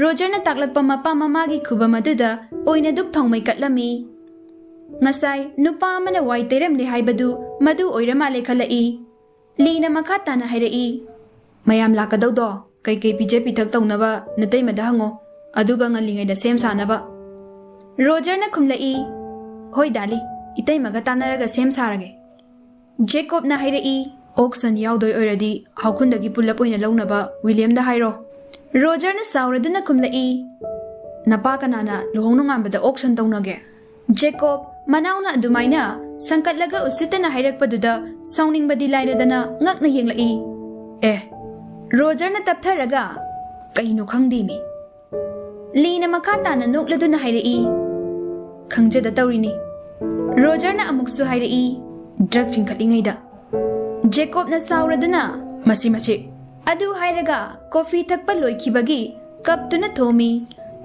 Rogerna taklakpa mapa mamagi khuba maduda oina duk thongmai katlami. Ngasai nupa amana wai teramle haibadu madu oirama lekhalai. Lina makha tana hairai. Mayam lakadawdo kai kai pije pithak tawnaba natai mada hango aduga ngalingai da sem sanaba. Rogerna khumlai. Hoi dali itai maga tanaraga sem sarage. Jacob na hairai. Oxen yaudoi oiradi haukundagi pulap oina launaba William da hairo. Roger na sauraduna kumlai. Napa kanana luhong ngambada oxen tawnage. Jacob manauna adumaina sangkatlaga usitana hairakpaduda sauningbadi lairadana ngakna yenglai. Roger na taptharaga kaino khangdimi. Lina makatana nokladuna hairai. Khangjada tawrini. Roger na amuksu hairai. Drug chingkhalingaida. Jacob na sauraduna masi. Adu hairaga coffee thakpa loikibagi cup tuna thomi.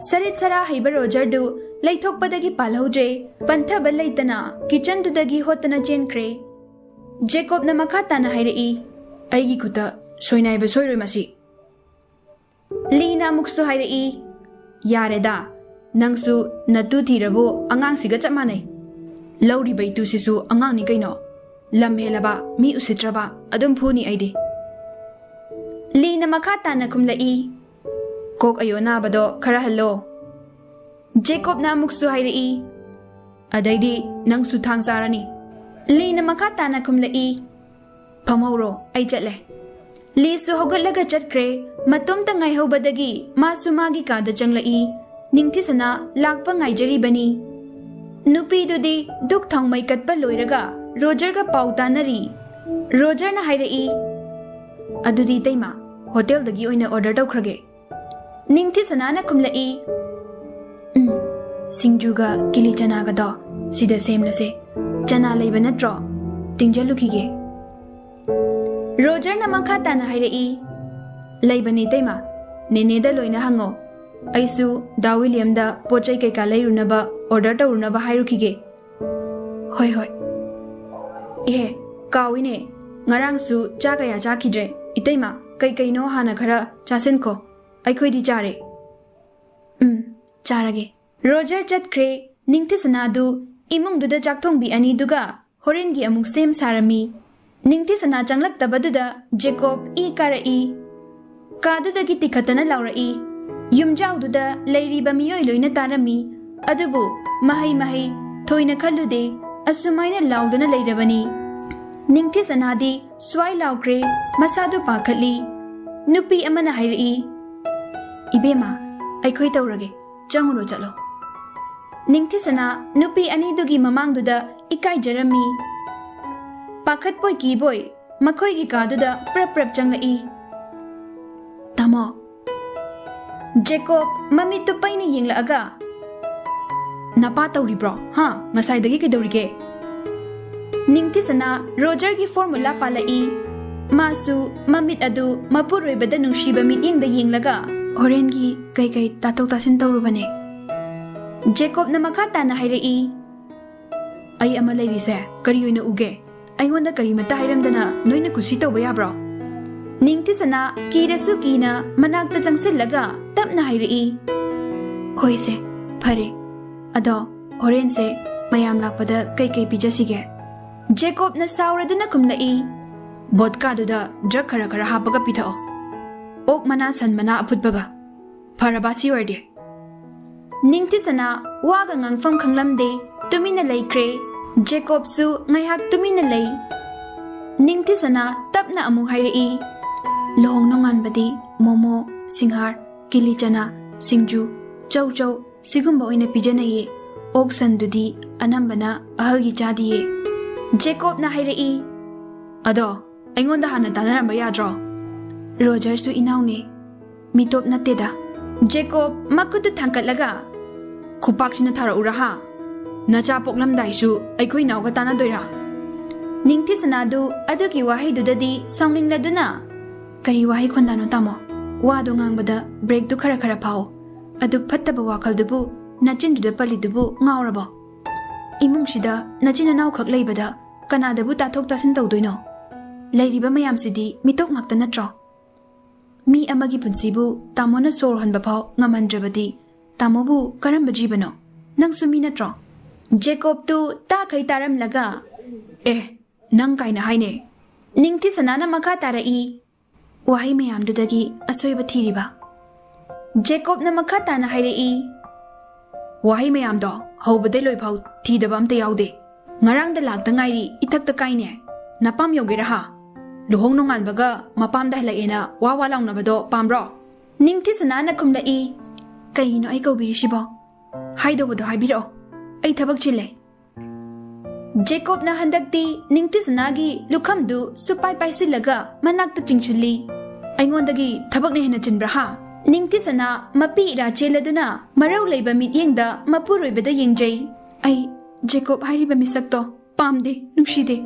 Sarit sara haiba Roger du laithokpadagi palhaudre panthaba leitana kitchen dudagi hotana chenkre. Jacob na makhatana hairai. Aigi khuta soinaiba soiroi masi. Lina muksu hairai. Yareda nangsu natu thirabu angang siga chap manai. Lauri baitu sisu angang ni kaino. Lamhelaba mi usitraba adum phuni aidi. Lina makhatana kumlai. Kok ayona bado khara hallo. Jacob na muksu hairai. Adaidi nangsu thang sarani. Lina makhatana kumlai. Phamawro ai chatle. Li su hogalaga chatkre matum ta ngai hobadagi masu magi ka da changlai. Ningthisana lakpa ngaijari bani. Nupi dudi duk thangmai katpa loiraga Roger ga pautanari. Roger na hairai. Adudi taima hotel dagi oina order tawkhrage. Ningthi sanana kumlai. Singjuga kili chana ga do sida semlase. Chana leiba natro tingjalukhige. Roger na makhatana hairai. Leibani taima nene da loina hango. Aisu da William da pochai kaika leirunaba order tawrunaba hairukhige. Hoi. Kawine ngarangsu chakaya chakidre itaima kai no hana khara chasenko aikhoi chare. Charage. Roger chatkre ningthisana du imung duda chakthongbi ani duga horengi amuk sem sarami. Ningthisana changlak tabaduda Jacob I karai. Kadudagi tikhatana laurai. Yumjau duda leiriba miyoi loina tarami. Adubu mahai thoina khallude asumaina laudana leirabani. Ningthi sanadi swai laukre masadu pakhatli. Nupi amana hairai. Ibema aikhoi tawrage changuro chalo. Ningthi sana nupi ani dugi mamangduda ikai jarami. Pakhat poi ki boy makhoi gi kaduda prap changlai. Tamo Jacob mami tu paina yengla aga. Napa tawri bro ha ngasai dagi kedorige. Ningthi sana Roger gi formula palai. Masu mamit adu mapuroi bada nungsiba mityeng da yenglaga horen gi kai tatok tasin tawrubane. Jacob na makhatana hairai. Ai ama leirise kari oina uge. Aingonda kari mata hairamdana noina kusi tawba yabro. Ningthi sana kirasu kina manakta changsillaga tapna hairai. Hoise phare ado horen se mayam lakpada kai pijasige. Jacob na sauraduna kumlai. Vodka duda drug khara hapaga pithao. Ok mana san mana aputbaga. Farabasi warde. Ningthi sana waga ngangfam khanglamde tumina laikre. Jacob su ngaihak tumina lai. Ningthi sana tapna amu hairai. Lohong nongan badi momo, singhar, kili chana, singju, chow sigumba oina pijanaye. Ok sandudi anambana ahalgi chadiye. Jacob na hairai. Ado aingonda hana tanaramba yadro. Roger su inaune mitop nateda. Jacob makutu thangkatlaga khupaksina thara uraha nacha poklamdai su aikhoi nauga tana doira. Ningthi sanadu adugi wahi dudadi sauningladuna kari wahi khondano tamo wado ngangbada break du khara phao aduk phattaba wakhal dubu nachin duda pali dubu ngaurabo. Imungsida nachina nau khak leibada kanadabu tathok tasin tawdoino. Leiriba mayam sidi mitok ngakta natro. Mi amagi punsibu tamona sor hanba phau ngamhandrabadi tamobu karamba jibano nang sumi natro Jacob tu ta kai taram laga nang kaina haine ningthi sanana makha tarai wahai mayam dudagi asoiba thiriba Jacob na makha tana hairei wahai mayam do hobade loi phau thidaba amta yaude ngarang da lakta ngairi ithak ta kaine napam yogera ha luhong nongan baga mapam da halaena wawa laungna bado pamro ningthi sanana khumlai kaino ai kobiri shibo haido bodo haibiro ai thabak chile Jacob na handakti ningthi sanagi lukhamdu supai paisilaga manakta chingchili aingondagi thabak ne hena chinbra ha Ningthi sana mapi ra cheladuna marau leiba mityengda mapuroibada yengjai ai Jacob hairiba misakto pamde nungshide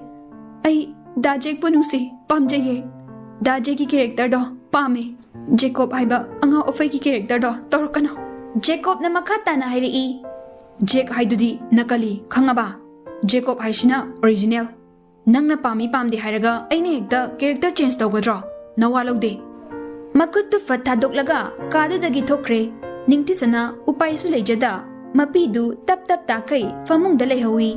ai dajek pu nungsi pamjaye daje ki character do pame Jacob haiba anga ofai ki character do torkano Jacob na makhata na hairi Jake haidudi nakali khangaba Jacob haishina original nangna pami pamde hairaga aine hekta character change tawgadro nawalaude Makuttu fatadok laga kadu dagi thokre ningthi sana upai su leijada mapidu tap tap takai famung da lehawi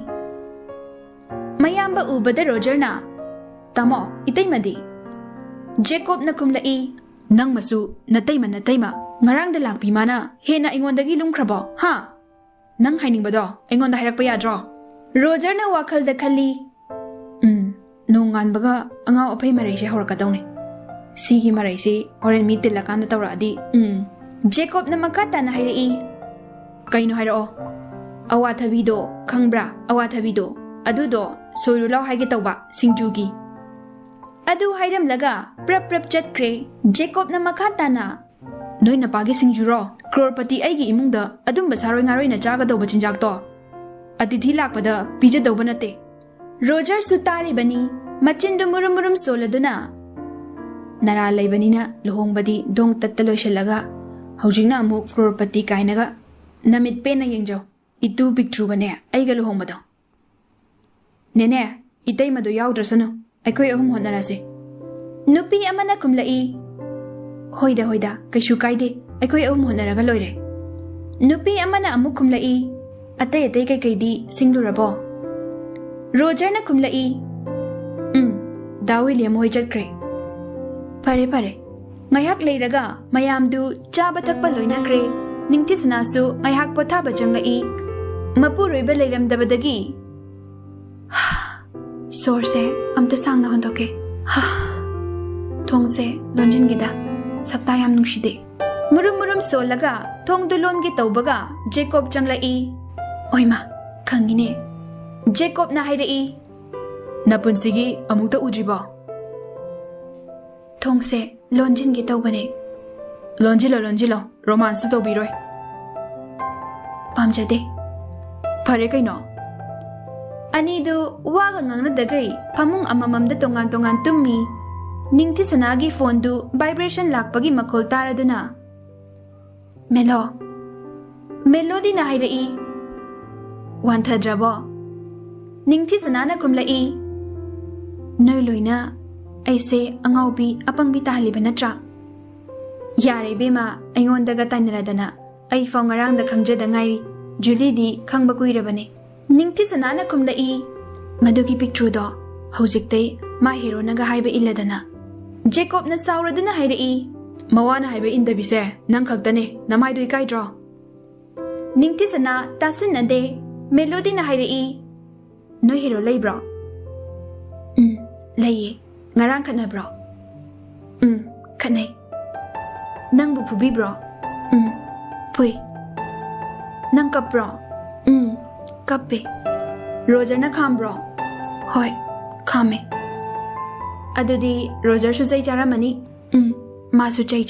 mayamba ubada Roger na tamo itaimadi Jacob na kumlai nang masu nataima ngarang da lakpi mana hena ingondagi lungkrabo ha nang hainingbado ingonda hairakpa yadro Roger na wakhal da khali nongan baga anga opai mareise horakadawni Sigi maraisi oren mi tilakanda tawradi Jacob na makata na hairei kaino hairo awathabido khangbra awathabido adudo soirulau haige tawba singjugi adu hairam laga prap chatkre Jacob na makata na noina pagi singjuro crorepati aigi imungda adumba saroi ngaroi na jaga doba chinjak to atithi lakpada pija doba nate Roger sutari bani machindu murum soladuna Nara laibanina luhongbadi dong tattaloishalaga haujingna amuk crorepati kainaga namit pena yengjau itu picture gane aiga luhongbado Nene itay madu yaudrasano aikoi ahum honarase Nupi amana kumlai hoida kaishu kaide aikoi ahum honaraga loire Nupi amana amuk kumlai atay kai kaidi singlurabo Roger na kumlai Da William hoi chatkre Pare ngayak leiraga mayamdu chaba thakpa loinakre ningthi sanasu ngayak pothaba changlai mapuroiba leiramdabadagi sorse amta sangna hondoke thongse lonjingida sakta yam nungshide murum solaga thongdu longi tawbaga Jacob changlai oima khangine Jacob na hairei napunsigi amukta udriba Thongse lonjingi tawbane lonjilo romance to biroi pamjade pare kaino anidu waga ngangna dagai phamung amamamda tongan tummi ningthi sanagi phone du vibration lakpagi makhol taraduna melody na hairei wanthadrabo ningthi sanana kumlai noi loina Aise angaubi apangbi tahliba natra Yare bema aingondaga tainaradana ai fongarang da khangjada ngairi Julie di khangba kuirabane ningthi sanana kumlai madugi picture do hojikte ma hero naga haiba illadana Jacob na sauraduna hairei mawana haiba indabise nang khaktane namai dui kai draw ningthi sana tasinade melody na hairei no hero leibro laye Ngarang kana bro kanai Nangbu pubi bro pui Nang kap bro kape Roger na kham bro hoi khame adudi Roger su chai charamani ma su chai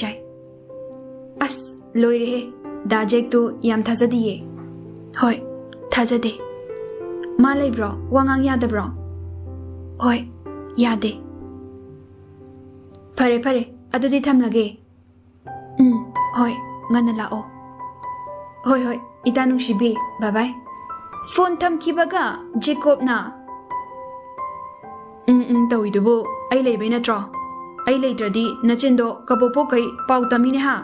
as loire he dajek tu yam thajadiye hoi thajade ma lei bro wangang yada bro hoi yade Pare adudi thamlage hoi ngana lao hoi itanung shibi bye bye phone thamkibaga Jacob na tawidubu ai leibai natro ai leitradi nachindo kapopo kai pau tamine ha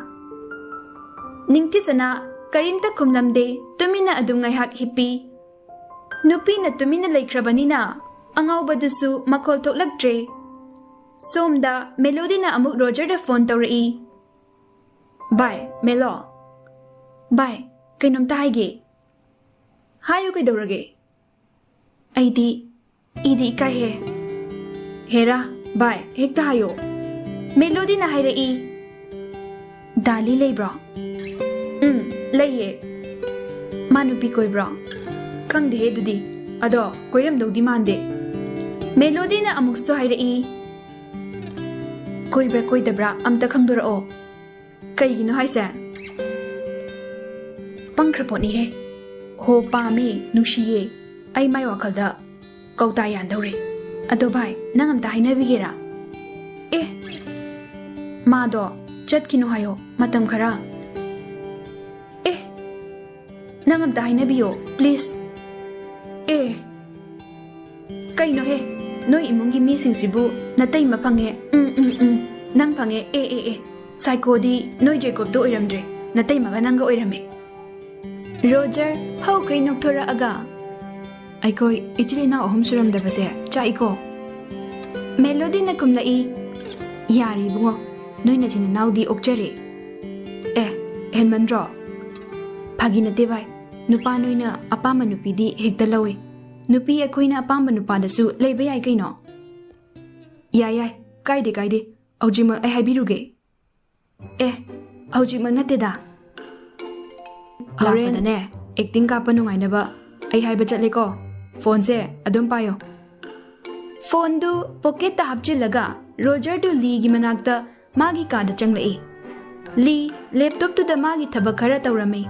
ningthisana karimta khumlamde tumina adum ngai hak hippi nupi na tumina leikhrabanina angawbadusu makhol thoklaktre somda melody na amuk Roger da phone tawrai bye melo bye kainom ta haige hayu kai dawrage aidi kai he hera bye hekta hayo melody na hairai dali leibro leiye manupi koibro khangde he dudi ado koiram dodi mande melody na amuk so hairai koibra koidabra amta khangdora o kaigino haise pangkraponi he ho pame nushiye ai mai wakhalda kauta yan daure ado bhai nangam ta haina bigera mado chatkino hayo matam khara nangam ta haina biyo please kaino he noi imungi mi singsibu natai maphange nang phange psycho di noi Jacob do oiramdre natai maga nanga oirame Roger how kai nokthora aga aikoi ichilina ohum suram da base cha iko melody na kumlai yari bungo noi na china naudi okjare henmandro phagina te bai nupa noi na apama nupi di hekta lawe nupi akoina apama nupa da su leiba yai kaino yai kaide aujima ai habiruge aujima natte da Lauren ne acting ka panungai na ba ai haiba chatle ko phone se adum payo phone du pocket ta hapchilaga Roger du Lee gi manakta magi ka da changlai Lee laptop tu da magi thabak khara tawrami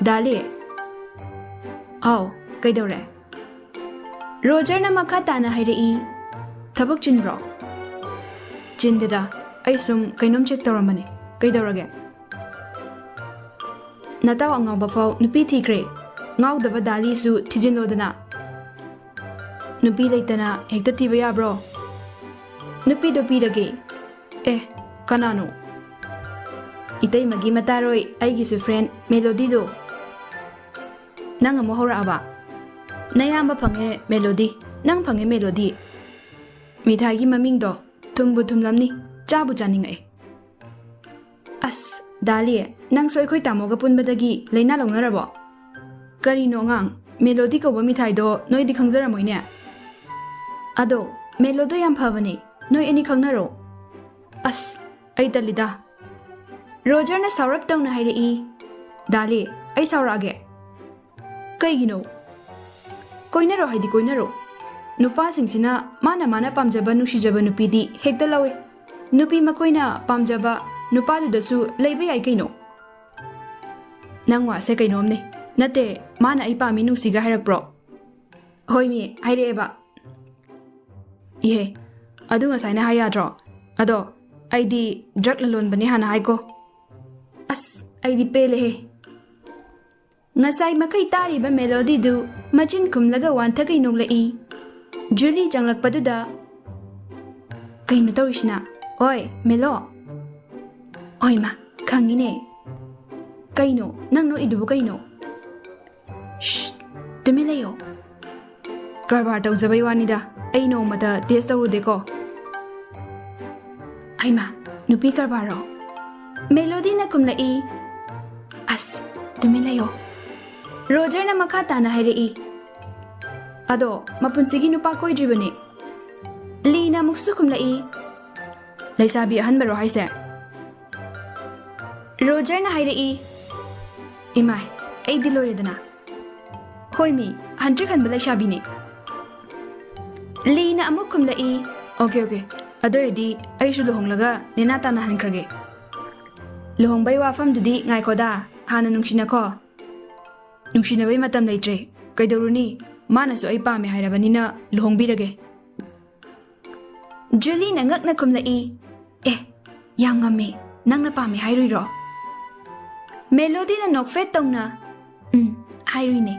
dale aw kaidore Roger na makha ta na hairai thabak chinbro chindeda ai sum kainom check tawramani kaidorage nataw angaw bafau nupi thikre ngaw daba dali su thijinodana nupi leitana hekta thiba ya bro nupi do pirage kanano itai magi mataroi aigi su friend melody do nang amo hora aba nayamba phange melody nang phange melody mithai gi maming do tumbu thumlamni chabu chaningai as dali nang soi khoi tamoga punbadagi leina longnarabo karino ngang melody ko bami thai do noi di khangjara moine ado melody yam phabani noi ani khangnaro as ai dalida Roger na saurap tawna hairi dali ai saurage kaigino koinaro haidi koinaro nupa singsina mana pamjaba nushijaba nupi di hekta lawe nupi makoina pamjaba nupa du dasu leiba yai kaino nangwa se kainom ne nate mana ai pami nusiga hairakpro hoi mi haireba adu ngasai na hayadro ado aidi drug lalon bani hana haiko as aidi pele he ngasai makai tari ba melody du machin kumlaga wan thakai nonglai Julie janglak paduda kaino tawishna oi melo oi ma khangine kaino nangno idubu kaino tumilayo karbar tawjabai wanida aino mata test tawrude ko aima nupi karbaro melody na kumlai as tumilayo Roger na makha tana hairi ado mapunsigi nupa koidribani Lina muksu kumlai laisabi ahanbaro haise Roger na hairi imai ai diloredana hoimi handrik hanba laisabi ni Lina amuk kumlai okay adoyedi aishu lohonglaga nena tana hankrage lohongbai wafam dudi ngai koda hana nungshina ko nungshina bai matam leitre kaidoruni mana su ai pame hairabanina lohongbirage Julie na ngak na kumlai yang ngame nang na pame hairuiro Melody na nokfet tongna hairine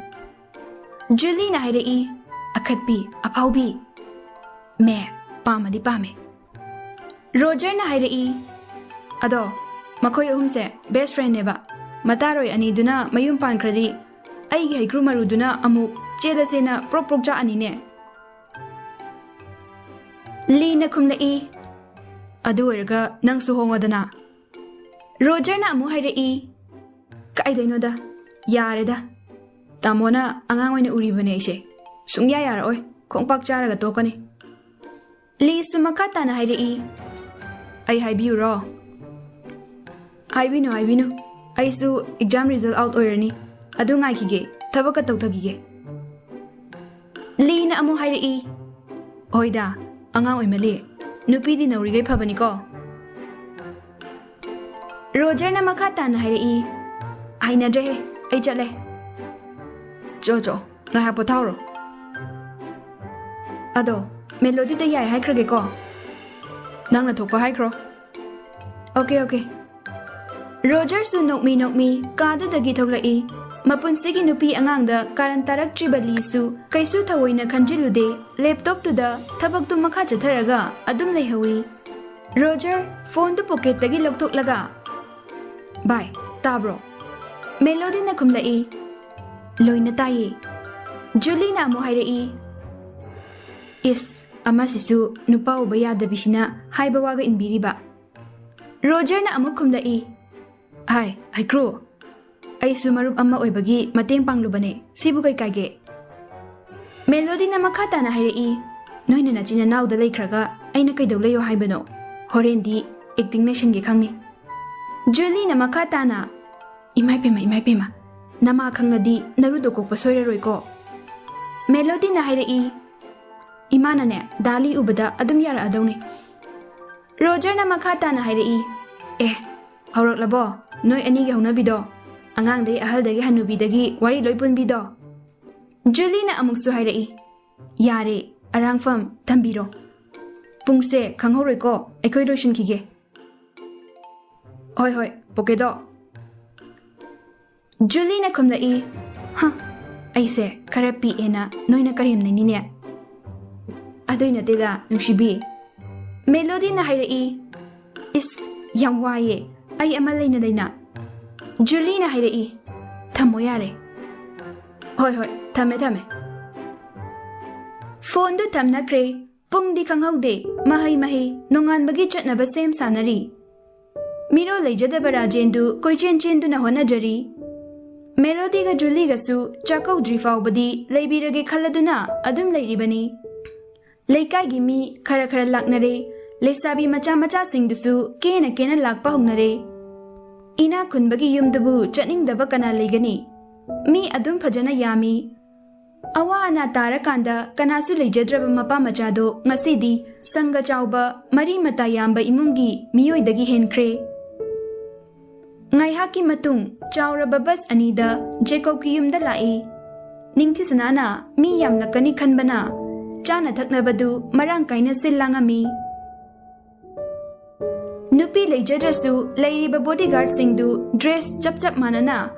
Julie na hairai akhatpi apaubi me pamadi pame Rogerna hairei. Ado, makhoi ahumse best friend neba. Mataroi aniduna mayum pankradi. Aigi haikru maruduna amuk chelasena proprokja anine. Lina kumlai. Adu erga nang suhongadana. Rogerna amu hairei. Kaidainoda. Yareda. Tamona angang oina uribane ise. Sungya yaroi. Kongpak charaga tokani. Li sumakata na hairei. Ay haibiu ro. Haibinu. Aisu exam result out oirani. Adu ngai kige. Tabaka tawthagige. Li na amu hairei. Oida. Angang oimali. Nupi di naurigay phabani ko. Roger na makata na hairei. Ay na drehe. Ay chale. Jojo. Ngahak potawro. Ado. Melody da yai haikrage ko. Nang na thokpa haikro. Okay. Roger su nokmi kadu dagi thoklai. Mapunsigi nupi angangda karan tarak tribali su kaisu thawoina khanjilude laptop tu da thabak tu makha chatharaga adum leihawi. Roger phone tu pocket dagi laga. Bye, tabro. Melody na kumlai. Loina tayi. Julie na mo hairei. Is amasisu nupa ubaya dabishina haibawaga inbiriba. Roger na amuk kumlai. Hai crew. Ay sumarup amma oibagi mateng panglubane. Sibu kay kage. Melody na makata na hairei. Noy na china naw da laikraga ay nakaidaw haibano. Horendi acting na shingi khangni. Julie na makata na. Imay pema. Nama khang na di narudo ko pasoy roy ko. Melody na hairei. Imana ne dali ubada adum yara adawni. Roger na makata na hairei. Haurak labo. Noy ani ga hunabido. Angang day ahal dagi hanubidagi wari loy punbido. Julie na amuk su hairei. Yare arangfam thambiro. Pungse khanghoroi ko aikoi loishin kige. Hoi pokedo. Julie na kumlai. Aise karapi ena noy na karim na nine. Adoy na tila nungshibi. Melody na hairei. Is yang waye. Ay amalay na. Julie na hairei. Thamo yare. Hoi thame. Phone du tham na kre. Pung di kanghaude. Mahay nongan bagi chat na basem sanari. Miro leijada barajendu koi chen du na hona jari. Melody ga Julie ga su chakau drifaw badi leibirage khaladuna adum leiribani. Leikai gimi khara laknare. Lesabi macha singdusu kena lakpa hongnare. Ina kunbagi yumdubu chatning daba kana legani. Mi adum phajana yami. Awa ana tara kanda kanasu leijadraba mapa machado ngasidi sanga chauba mari mata yamba imungi miyoidagi henkre. Ngaihaki matung chauraba bas anida Jacob ki yumda lai. Ningthisanana mi yamlakani khanbana. Chana thaknabadu marang kaina sillangami. Nupi leijadrasu leiriba bodyguard singdu dress chap manana.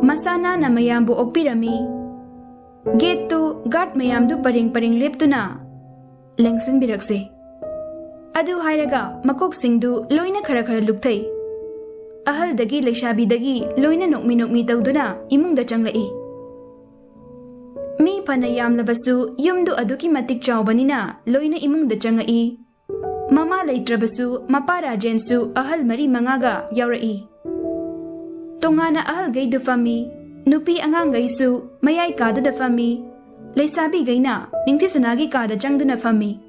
Masana na mayambu okpirami. Gate tu guard mayamdu paring leptuna. Lengsin birakse. Adu hairaga makok singdu loina khara lukthai. Ahal dagi leishabi dagi loina nokmi tawduna imungda changlai. Mi pana yamlabasu yumdu aduki matik chawbanina loina imungda changai. Mama leitrabasu mapara jensu ahal mari mangaga yaurai. Tongana ahal gay du fami, nupi angang gaysu mayay kado da fami, leisabi gay na ningtisanagi kada jang du na fami.